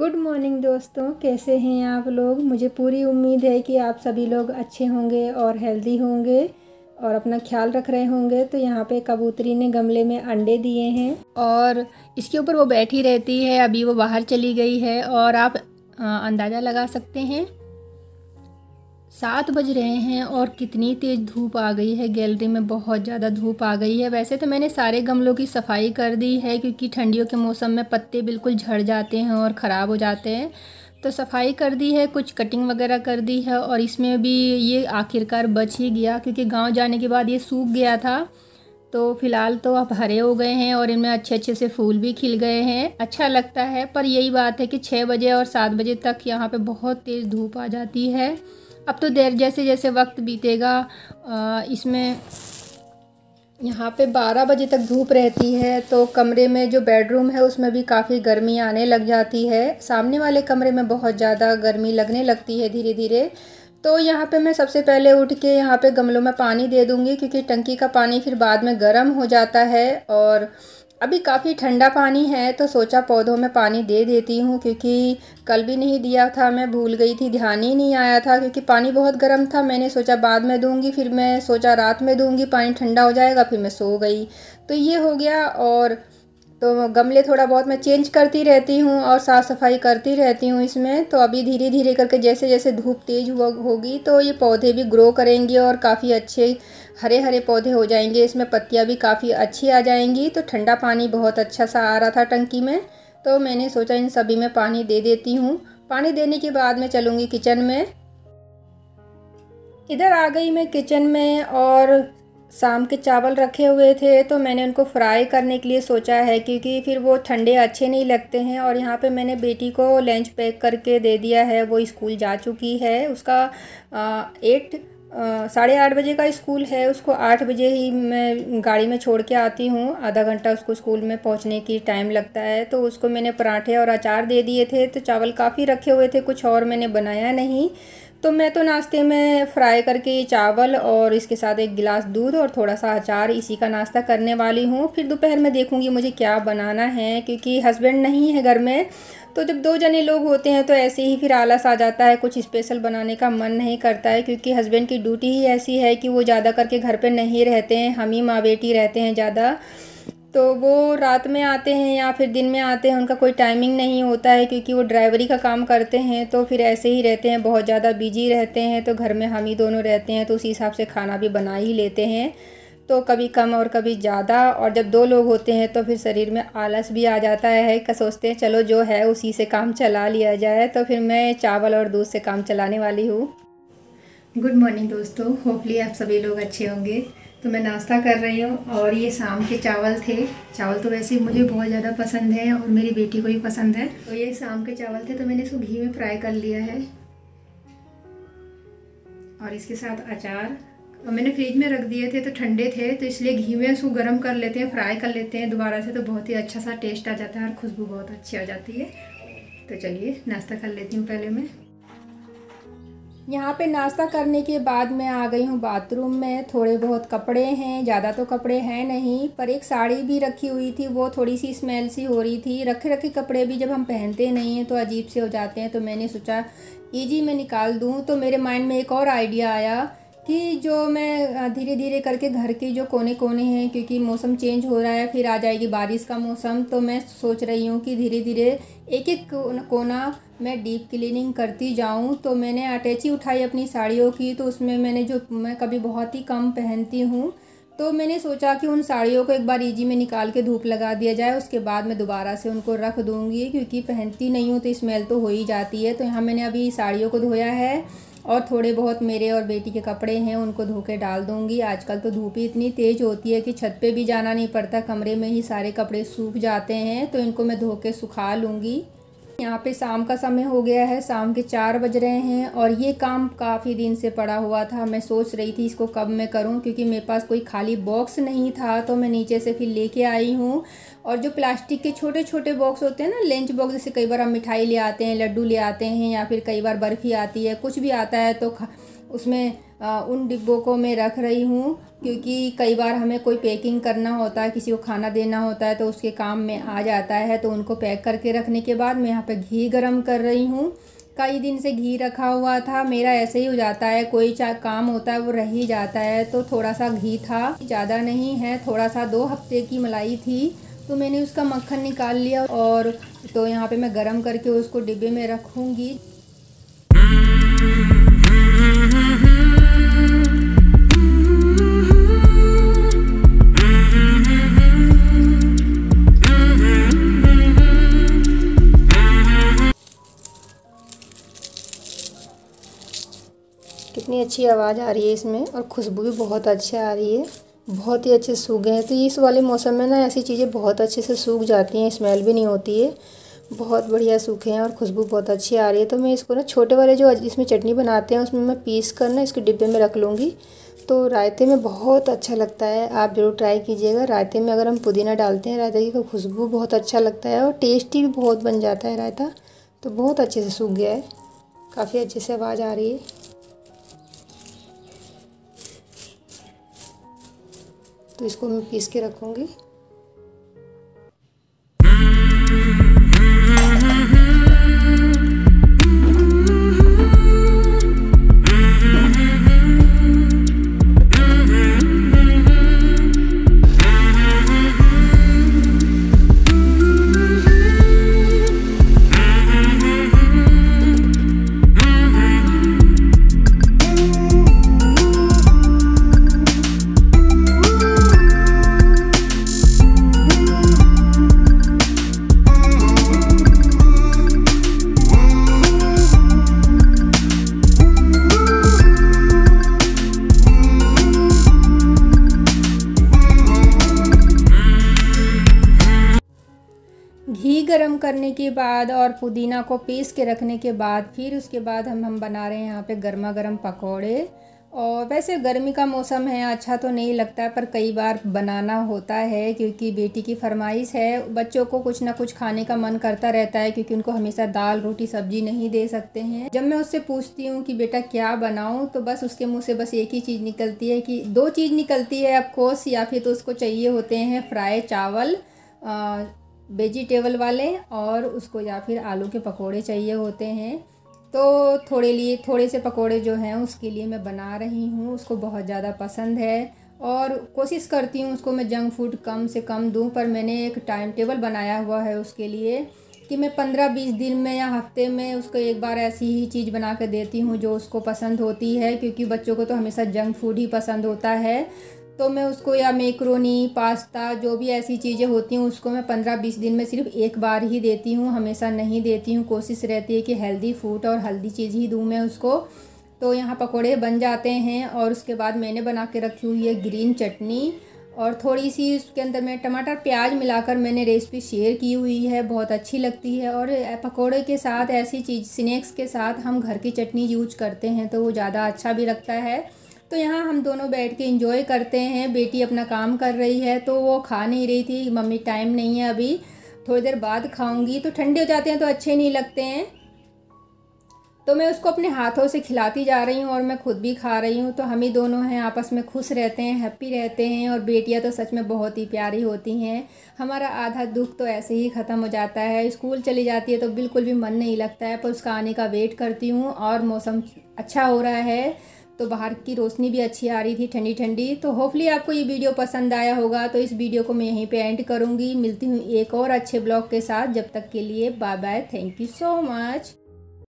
Good morning दोस्तों, कैसे हैं आप लोग। मुझे पूरी उम्मीद है कि आप सभी लोग अच्छे होंगे और हेल्दी होंगे और अपना ख्याल रख रहे होंगे। तो यहाँ पे कबूतरी ने गमले में अंडे दिए हैं और इसके ऊपर वो बैठी रहती है। अभी वो बाहर चली गई है और आप अंदाज़ा लगा सकते हैं 7 बज रहे हैं और कितनी तेज़ धूप आ गई है। गैलरी में बहुत ज़्यादा धूप आ गई है। वैसे तो मैंने सारे गमलों की सफाई कर दी है क्योंकि ठंडियों के मौसम में पत्ते बिल्कुल झड़ जाते हैं और ख़राब हो जाते हैं। तो सफाई कर दी है, कुछ कटिंग वगैरह कर दी है और इसमें भी ये आखिरकार बच ही गया क्योंकि गांव जाने के बाद ये सूख गया था। तो फ़िलहाल तो अब हरे हो गए हैं और इनमें अच्छे अच्छे से फूल भी खिल गए हैं। अच्छा लगता है, पर यही बात है कि 6 बजे और 7 बजे तक यहाँ पे बहुत तेज़ धूप आ जाती है। अब तो देर जैसे जैसे वक्त बीतेगा इसमें यहाँ पे 12 बजे तक धूप रहती है। तो कमरे में जो बेडरूम है उसमें भी काफ़ी गर्मी आने लग जाती है। सामने वाले कमरे में बहुत ज़्यादा गर्मी लगने लगती है धीरे धीरे। तो यहाँ पे मैं सबसे पहले उठ के यहाँ पे गमलों में पानी दे दूँगी क्योंकि टंकी का पानी फिर बाद में गर्म हो जाता है और अभी काफ़ी ठंडा पानी है। तो सोचा पौधों में पानी दे देती हूँ क्योंकि कल भी नहीं दिया था, मैं भूल गई थी, ध्यान ही नहीं आया था क्योंकि पानी बहुत गर्म था। मैंने सोचा बाद में दूँगी, फिर मैं सोचा रात में दूँगी, पानी ठंडा हो जाएगा, फिर मैं सो गई। तो ये हो गया। और तो गमले थोड़ा बहुत मैं चेंज करती रहती हूँ और साफ़ सफाई करती रहती हूँ इसमें। तो अभी धीरे धीरे करके जैसे जैसे धूप तेज़ होगी तो ये पौधे भी ग्रो करेंगे और काफ़ी अच्छे हरे हरे पौधे हो जाएंगे। इसमें पत्तियाँ भी काफ़ी अच्छी आ जाएंगी। तो ठंडा पानी बहुत अच्छा सा आ रहा था टंकी में, तो मैंने सोचा इन सभी में पानी दे देती हूँ। पानी देने के बाद मैं चलूँगी किचन में। इधर आ गई मैं किचन में और शाम के चावल रखे हुए थे तो मैंने उनको फ्राई करने के लिए सोचा है क्योंकि फिर वो ठंडे अच्छे नहीं लगते हैं। और यहाँ पे मैंने बेटी को लंच पैक करके दे दिया है, वो स्कूल जा चुकी है। उसका 8:30 बजे का स्कूल है। उसको 8 बजे ही मैं गाड़ी में छोड़ के आती हूँ, आधा घंटा उसको स्कूल में पहुँचने की टाइम लगता है। तो उसको मैंने पराठे और अचार दे दिए थे। तो चावल काफ़ी रखे हुए थे, कुछ और मैंने बनाया नहीं। तो मैं तो नाश्ते में फ्राई करके चावल और इसके साथ एक गिलास दूध और थोड़ा सा अचार, इसी का नाश्ता करने वाली हूँ। फिर दोपहर में देखूँगी मुझे क्या बनाना है क्योंकि हस्बैंड नहीं है घर में। तो जब 2 जने लोग होते हैं तो ऐसे ही फिर आलस आ जाता है, कुछ स्पेशल बनाने का मन नहीं करता है क्योंकि हस्बैंड की ड्यूटी ही ऐसी है कि वो ज़्यादा करके घर पे नहीं रहते हैं, हम ही माँ बेटी रहते हैं ज़्यादा। तो वो रात में आते हैं या फिर दिन में आते हैं, उनका कोई टाइमिंग नहीं होता है क्योंकि वो ड्राइवरी का काम करते हैं। तो फिर ऐसे ही रहते हैं, बहुत ज़्यादा बिजी रहते हैं। तो घर में हम ही दोनों रहते हैं तो उसी हिसाब से खाना भी बना ही लेते हैं। तो कभी कम और कभी ज़्यादा, और जब 2 लोग होते हैं तो फिर शरीर में आलस भी आ जाता है कि सोचते हैं चलो जो है उसी से काम चला लिया जाए। तो फिर मैं चावल और दूध से काम चलाने वाली हूँ। गुड मॉर्निंग दोस्तों, होपली आप सभी लोग अच्छे होंगे। तो मैं नाश्ता कर रही हूँ और ये शाम के चावल थे। चावल तो वैसे मुझे बहुत ज़्यादा पसंद है और मेरी बेटी को भी पसंद है। तो ये शाम के चावल थे तो मैंने इसको घी में फ्राई कर लिया है और इसके साथ अचार। और मैंने फ्रिज में रख दिए थे तो ठंडे थे, तो इसलिए घी में उसको गर्म कर लेते हैं, फ्राई कर लेते हैं दोबारा से, तो बहुत ही अच्छा सा टेस्ट आ जाता है और खुशबू बहुत अच्छी आ जाती है। तो चलिए नाश्ता कर लेती हूँ पहले मैं। यहाँ पे नाश्ता करने के बाद मैं आ गई हूँ बाथरूम में। थोड़े बहुत कपड़े हैं, ज़्यादा तो कपड़े हैं नहीं, पर एक साड़ी भी रखी हुई थी, वो थोड़ी सी स्मेल सी हो रही थी। रखे रखे कपड़े भी जब हम पहनते नहीं हैं तो अजीब से हो जाते हैं। तो मैंने सोचा इजी में निकाल दूँ। तो मेरे माइंड में एक और आइडिया आया कि जो मैं धीरे धीरे करके घर के जो कोने कोने हैं, क्योंकि मौसम चेंज हो रहा है, फिर आ जाएगी बारिश का मौसम, तो मैं सोच रही हूँ कि धीरे धीरे एक एक कोना मैं डीप क्लीनिंग करती जाऊँ। तो मैंने अटैची उठाई अपनी साड़ियों की, तो उसमें मैंने जो मैं कभी बहुत ही कम पहनती हूँ, तो मैंने सोचा कि उन साड़ियों को एक बार इजी में निकाल के धूप लगा दिया जाए, उसके बाद मैं दोबारा से उनको रख दूँगी क्योंकि पहनती नहीं हूँ तो स्मेल तो हो ही जाती है। तो यहाँ मैंने अभी साड़ियों को धोया है और थोड़े बहुत मेरे और बेटी के कपड़े हैं उनको धो के डाल दूँगी। आजकल तो धूप ही इतनी तेज़ होती है कि छत पे भी जाना नहीं पड़ता, कमरे में ही सारे कपड़े सूख जाते हैं। तो इनको मैं धो के सुखा लूँगी। यहाँ पे शाम का समय हो गया है, शाम के 4 बज रहे हैं और ये काम काफ़ी दिन से पड़ा हुआ था। मैं सोच रही थी इसको कब मैं करूँ क्योंकि मेरे पास कोई खाली बॉक्स नहीं था। तो मैं नीचे से फिर लेके आई हूँ और जो प्लास्टिक के छोटे छोटे बॉक्स होते हैं ना, लंच बॉक्स, जैसे कई बार हम मिठाई ले आते हैं, लड्डू ले आते हैं या फिर कई बार बर्फ़ी आती है, कुछ भी आता है तो उसमें उन डिब्बों को मैं रख रही हूँ, क्योंकि कई बार हमें कोई पैकिंग करना होता है, किसी को खाना देना होता है तो उसके काम में आ जाता है। तो उनको पैक करके रखने के बाद मैं यहाँ पे घी गरम कर रही हूँ। कई दिन से घी रखा हुआ था, मेरा ऐसे ही हो जाता है, कोई काम होता है वो रह ही जाता है। तो थोड़ा सा घी था, ज़्यादा नहीं है, थोड़ा सा 2 हफ्ते की मलाई थी, तो मैंने उसका मक्खन निकाल लिया और तो यहाँ पे मैं गरम करके उसको डिब्बे में रखूँगी। कितनी अच्छी आवाज़ आ रही है इसमें और खुशबू भी बहुत अच्छी आ रही है, बहुत ही अच्छे सूख गए हैं। तो इस वाले मौसम में ना ऐसी चीज़ें बहुत अच्छे से सूख जाती हैं, स्मेल भी नहीं होती है, बहुत बढ़िया सूखे हैं और खुशबू बहुत अच्छी आ रही है। तो मैं इसको ना छोटे वाले जो इसमें चटनी बनाते हैं उसमें मैं पीस कर ना इसके डिब्बे में रख लूँगी। तो रायते में बहुत अच्छा लगता है, आप ज़रूर ट्राई कीजिएगा। रायते में अगर हम पुदीना डालते हैं रायते की तो खुशबू बहुत अच्छा लगता है और टेस्टी भी बहुत बन जाता है रायता। तो बहुत अच्छे से सूख गया है, काफ़ी अच्छे से आवाज़ आ रही है। तो इसको मैं पीस के रखूँगी। घी गरम करने के बाद और पुदीना को पीस के रखने के बाद फिर उसके बाद हम बना रहे हैं यहाँ पे गर्मा गर्म पकौड़े। और वैसे गर्मी का मौसम है, अच्छा तो नहीं लगता है, पर कई बार बनाना होता है क्योंकि बेटी की फरमाइश है। बच्चों को कुछ ना कुछ खाने का मन करता रहता है क्योंकि उनको हमेशा दाल रोटी सब्जी नहीं दे सकते हैं। जब मैं उससे पूछती हूँ कि बेटा क्या बनाऊँ, तो बस उसके मुँह से बस एक ही चीज़ निकलती है, कि 2 चीज़ निकलती है ऑफकोर्स, या फिर तो उसको चाहिए होते हैं फ्राई चावल वेजिटेबल वाले, और उसको या फिर आलू के पकोड़े चाहिए होते हैं। तो थोड़े से पकोड़े जो हैं उसके लिए मैं बना रही हूँ, उसको बहुत ज़्यादा पसंद है और कोशिश करती हूँ उसको मैं जंक फूड कम से कम दूँ। पर मैंने एक टाइम टेबल बनाया हुआ है उसके लिए कि मैं 15-20 दिन में या हफ्ते में उसको एक बार ऐसी ही चीज़ बना कर देती हूँ जो उसको पसंद होती है, क्योंकि बच्चों को तो हमेशा जंक फूड ही पसंद होता है। तो मैं उसको या मैक्रोनी पास्ता जो भी ऐसी चीज़ें होती हैं उसको मैं 15-20 दिन में सिर्फ एक बार ही देती हूँ, हमेशा नहीं देती हूँ। कोशिश रहती है कि हेल्दी फूड और हेल्दी चीज़ ही दूँ मैं उसको। तो यहाँ पकोड़े बन जाते हैं और उसके बाद मैंने बना के रखी हुई है ग्रीन चटनी, और थोड़ी सी उसके अंदर मैं टमाटर प्याज मिलाकर मैंने रेसिपी शेयर की हुई है, बहुत अच्छी लगती है। और पकोड़े के साथ ऐसी चीज़ स्नैक्स के साथ हम घर की चटनी यूज करते हैं तो वो ज़्यादा अच्छा भी लगता है। तो यहाँ हम दोनों बैठ के एंजॉय करते हैं। बेटी अपना काम कर रही है तो वो खा नहीं रही थी, मम्मी टाइम नहीं है अभी, थोड़ी देर बाद खाऊंगी। तो ठंडे हो जाते हैं तो अच्छे नहीं लगते हैं, तो मैं उसको अपने हाथों से खिलाती जा रही हूँ और मैं खुद भी खा रही हूँ। तो हम ही दोनों हैं, आपस में खुश रहते हैं, हैप्पी रहते हैं। और बेटियाँ तो सच में बहुत ही प्यारी होती हैं। हमारा आधा दुख तो ऐसे ही ख़त्म हो जाता है, स्कूल चली जाती है तो बिल्कुल भी मन नहीं लगता है, पर उसका आने का वेट करती हूँ। और मौसम अच्छा हो रहा है तो बाहर की रोशनी भी अच्छी आ रही थी, ठंडी ठंडी। तो होपफुली आपको ये वीडियो पसंद आया होगा। तो इस वीडियो को मैं यहीं पे एंड करूँगी, मिलती हूँ एक और अच्छे ब्लॉग के साथ। जब तक के लिए bye bye, thank you so much.